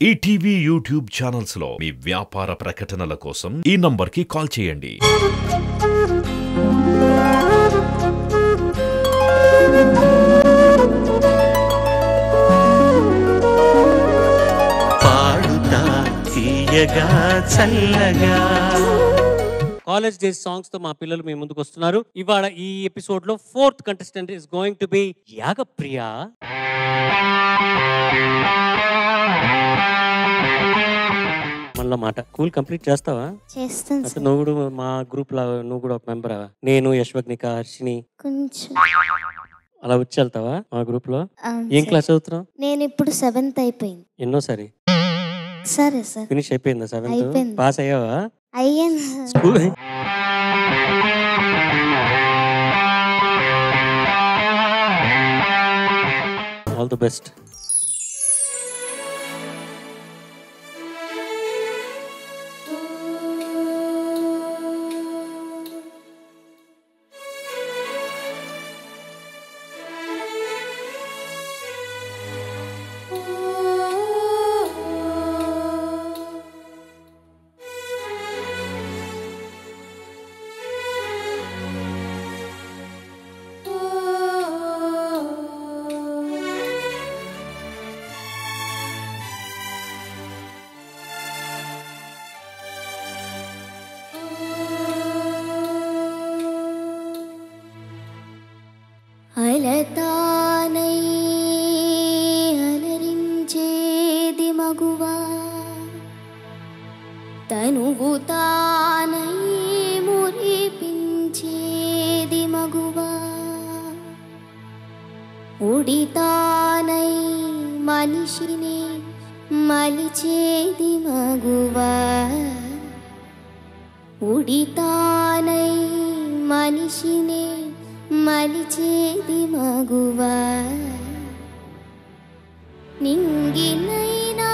ETV YouTube channels లో మీ వ్యాపార ప్రకటనల కోసం ఈ నంబర్కి కాల్ చేయండి. పాడుతా తీయగా చల్లగా కాలేజ్ డేస్ సాంగ్స్ తో మా పిల్లలు మీ ముందుకు వస్తున్నారు. ఇవాళ ఈ ఎపిసోడ్ లో 4th contestant is going to be Yagapriya. మనలో మాట కూల్ కంప్లీట్ చేస్తావా? చేస్తాను. నువ్వు కూడా మా గ్రూప్ లో నువ్వు కూడా ఒక మెంబర్. నేను యశ్వగ్నిక, హర్షిని కొంచెం అలా వచ్చి వెళ్తావా మా గ్రూప్ లో? ఏం క్లాస్ చదువుతున్నావు? నేను ఇప్పుడు 7th అయిపోయింది. ఎన్నోసారి సరే సార్, ఫినిష్ అయిపోయిందా? 7th అయిపోయింది. పాస్ అయ్యావా? అయ్యాను. School all the best. అలతానై అలరించేది మగువా, తనువు తానై మురిపించేది మగువా, ఉడితానై మనిషిని మలిచేది మగువా, ఉడితానై మనిషిని మలిచేది మగువా, నింగినైనా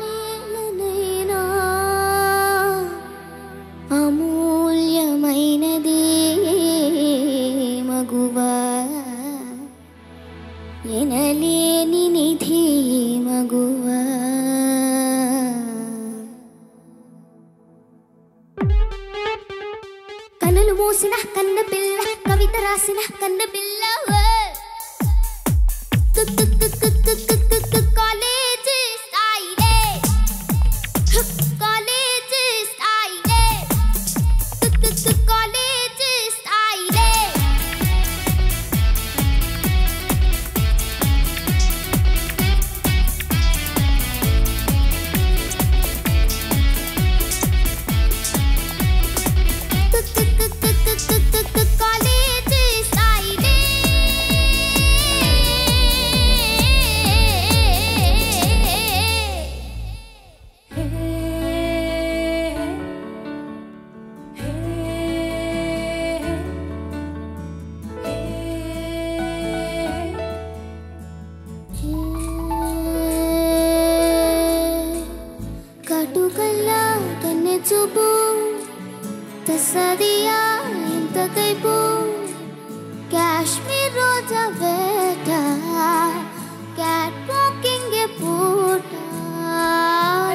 నేలనైనా అమూల్యమైనదే మగువా, ఎనలేని నిధి మగువా. కనులు మూసిన కన్న పిల్ల, కవిత రాసిన కన్న పిల్ల, కాలేజ్ స్థాయిలే, కాలేజ్ స్థాయిలే, కాలేజ్ స్థాయిలే. కటుకల్లా కన్నె చూపు తసదియా ఎంత కైపు, కాశ్మీర్ రోజా వేట, క్యాట్ వాకింగ్ ఏ పూట,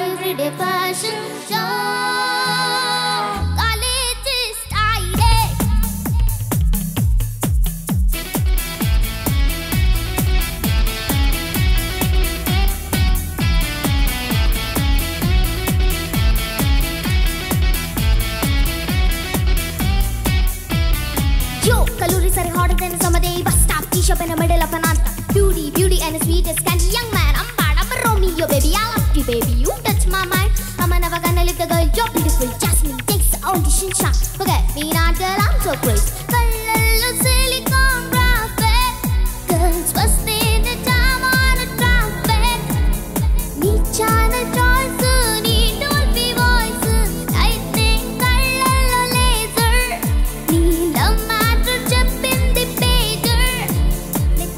ఎవ్రీడే ఫ్యాషన్ షో, కాలేజ్ స్టైలే. Yo, calories are hotter than summer day. Bus stop, t-shirt in the middle of an answer. Beauty, beauty and the sweetest candy. Young man, I'm bad, I'm a Romeo, baby. I love you, baby. You touch my mind. I'm never gonna leave the girl. You're beautiful. Jasmine takes the audition shot. Forget me not till I'm so crazy. Kallallo silicone graphic. Girls wasting the time on a traffic. Nee channel choice, nee Dolby voice. Lightning, kallallo laser. Neelam matter చెప్పింది pager.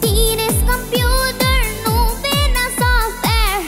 Teenage computer, నువ్వే నా software.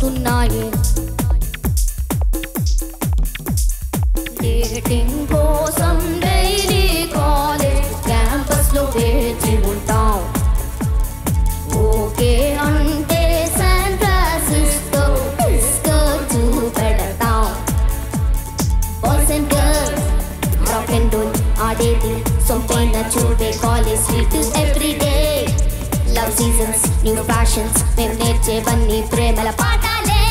వస్తున్నాయి dating కోసం daily college campus లో వేచి ఉంటాం okay అంటే San Francisco చూపెడతాం boys and girls rock and roll ఆడేది సొంపైన చూడే college sweet everyday love seasons new fashions మేము నేర్చేవన్నీ ప్రేమల పాఠాలే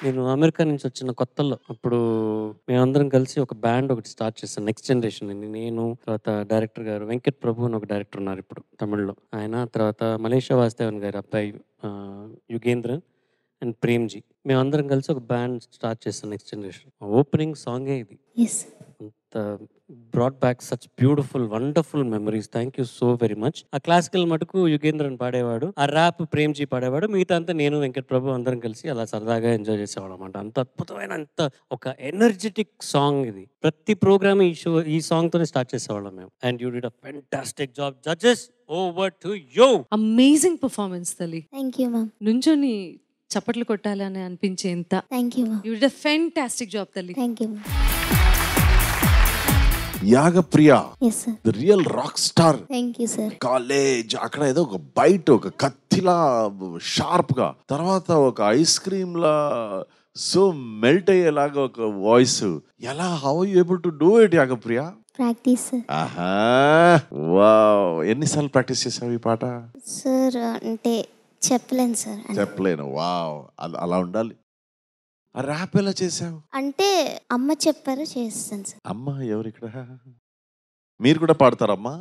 నేను అమెరికా నుంచి వచ్చిన కొత్తల్లో అప్పుడు మేమందరం కలిసి ఒక బ్యాండ్ ఒకటి స్టార్ట్ చేస్తాం నెక్స్ట్ జనరేషన్ అని నేను తర్వాత డైరెక్టర్ గారు వెంకట్ ప్రభు అని ఒక డైరెక్టర్ ఉన్నారు ఇప్పుడు తమిళ్లో ఆయన తర్వాత మలేషియా వాసుదేవన్ గారు అబ్బాయి యుగేంద్రన్ అండ్ ప్రేమ్జీ మేమందరం కలిసి ఒక బ్యాండ్ స్టార్ట్ చేస్తాం నెక్స్ట్ జనరేషన్ ఓపెనింగ్ సాంగే ఇది అంత brought back such beautiful wonderful memories thank you so very much ఆ క్లాసికల్ మటుకు యుగేంద్రన్ పాడేవాడు ఆ ర్యాప్ ప్రేమ్జీ పాడేవాడు మిగతా అంతా నేను వెంకట్ ప్రభు అందరం కలిసి అలా సరదాగా ఎంజాయ్ చేసేవాడు అనమాట అంత అద్భుతమైన అంత ఒక ఎనర్జెటిక్ సాంగ్ ఇది ప్రతి ప్రోగ్రామ్ ఈ సాంగ్ తోనే స్టార్ట్ చేసేవాళ్ళం మేము and you did a fantastic job judges over to you amazing performance తల్లి థ్యాంక్ యూ మ్యామ్ నుంచొని చప్పట్లు కొట్టాలని అనిపించేంత thank you ma'am you did a fantastic job తల్లి thank you Yagapriya yes sir the real rock star thank you sir college అక్కడ ఏదో ఒక byte ఒక కత్తిలా షార్ప్ గా తర్వాత ఒక ఐస్ క్రీమ్ లా సో మెల్ట్ అయ్యేలాగా ఒక వాయిస్ ఎలా how you able to do it Yagapriya practice sir ఆహా వావ్ ఎన్నిసార్లు ప్రాక్టీస్ చేసావు ఈ పాట సార్ అంటే చెప్పలేను సార్ చెప్పలేను వావ్ అలా ఉండాలి ఆ ర్యాప్ ఎలా చేసావు అంటే అమ్మ చెప్పారు చేస్తాను సార్ అమ్మ ఎవరు ఇక్కడ మీరు కూడా పాడతారమ్మా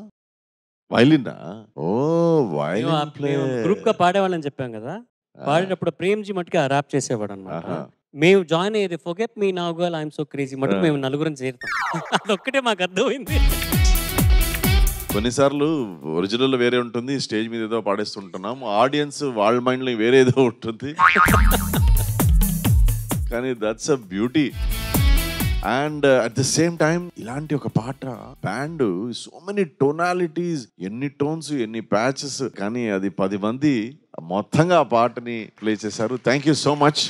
వైలిన్ ఓ వైలిన్ ప్లే గ్రూప్ గా పాడేవాళ్ళని చెప్పాం కదా పాడేటప్పుడు ప్రేమ్జీ మట్టుకి ఆ ర్యాప్ చేసేవాడు అనమాట మేము జాయిన్ అయ్యేది forget me now girl I'm so crazy మటుకు మేము నలుగురం చేరుతాం అదొక్కటే మాకు అర్థమైంది కొన్నిసార్లు ఒరిజినల్ వేరే ఉంటుంది స్టేజ్ మీద ఏదో పాడేస్తుంటున్నాం ఆడియన్స్ వాళ్ళ మైండ్ లో వేరే ఏదో ఉంటుంది కానీ that's a beauty and at the same time ఇలాంటి ఒక పాట బ్యాండ్ సో మెనీ టోనాలిటీస్ ఎన్ని టోన్స్ ఎన్ని ప్యాచెస్ కానీ అది 10 మంది మొత్తంగా ఆ పాటని ప్లే చేశారు థ్యాంక్ యూ సో మచ్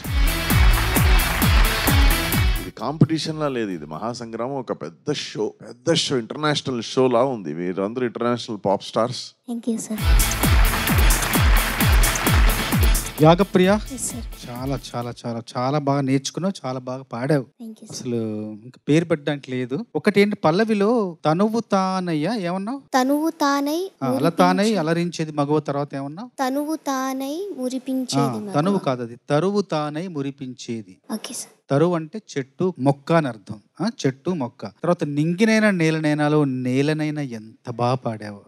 ఇది కాంపిటీషన్ లా లేదు ఇది మహాసంగ్రామం ఒక పెద్ద షో ఇంటర్నేషనల్ షో లా ఉంది వీరందరూ international pop stars thank you sir Yagapriya sir చాలా చాలా చాలా చాలా బాగా నేర్చుకున్నావు చాలా బాగా పాడావు థ్యాంక్ యూ అసలు ఇంకా పేరు పెట్టడానికి లేదు ఒకటి ఏంటి పల్లవిలో తనువు తానయ్య ఏమన్నావు తనువు తానై అలా తానై అలరించేది మగవ తర్వాత ఏమన్నావు తనువు తానై మురిపించేది తనువు కాదు అది తరువు తానై మురిపించేది ఓకే సార్ తరువు అంటే చెట్టు మొక్క అని అర్థం చెట్టు మొక్క తర్వాత నింగినైనా నేలనైనాలో నేలనైనా ఎంత బాగా పాడావు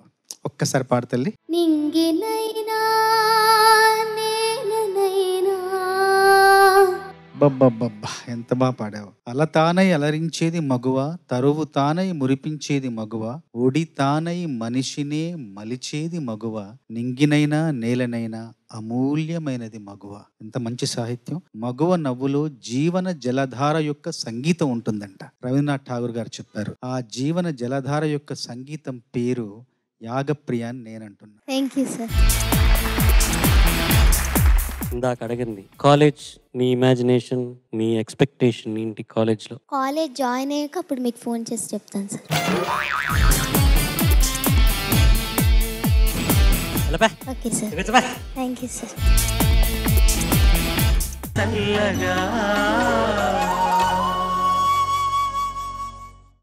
ఒక్కసారి పాడతల్లి నింగినైనా నేలనైనా బబ్బబ్బబ్బా ఎంత బాగా పాడావు అల తానై అలరించేది మగువ తరువు తానై మురిపించేది మగువ ఒడి తానై మనిషినే మలిచేది మగువ నింగినైనా నేలనైనా అమూల్యమైనది మగువ ఎంత మంచి సాహిత్యం మగువ నవ్వులో జీవన జలధార యొక్క సంగీతం ఉంటుందంట రవీంద్రనాథ్ ఠాగూర్ గారు చెప్పారు ఆ జీవన జలధార యొక్క సంగీతం పేరు యాగప్రియ అని నేను అంటున్నా థ్యాంక్ యూ సార్ ఇందాక అడిగింది కాలేజ్ నీ ఇమాజినేషన్ నీ ఎక్స్పెక్టేషన్ ఏంటి కాలేజ్లో కాలేజ్ జాయిన్ అయ్యాక అప్పుడు మీకు ఫోన్ చేసి చెప్తాను sir okay sir thank you sir చల్లగా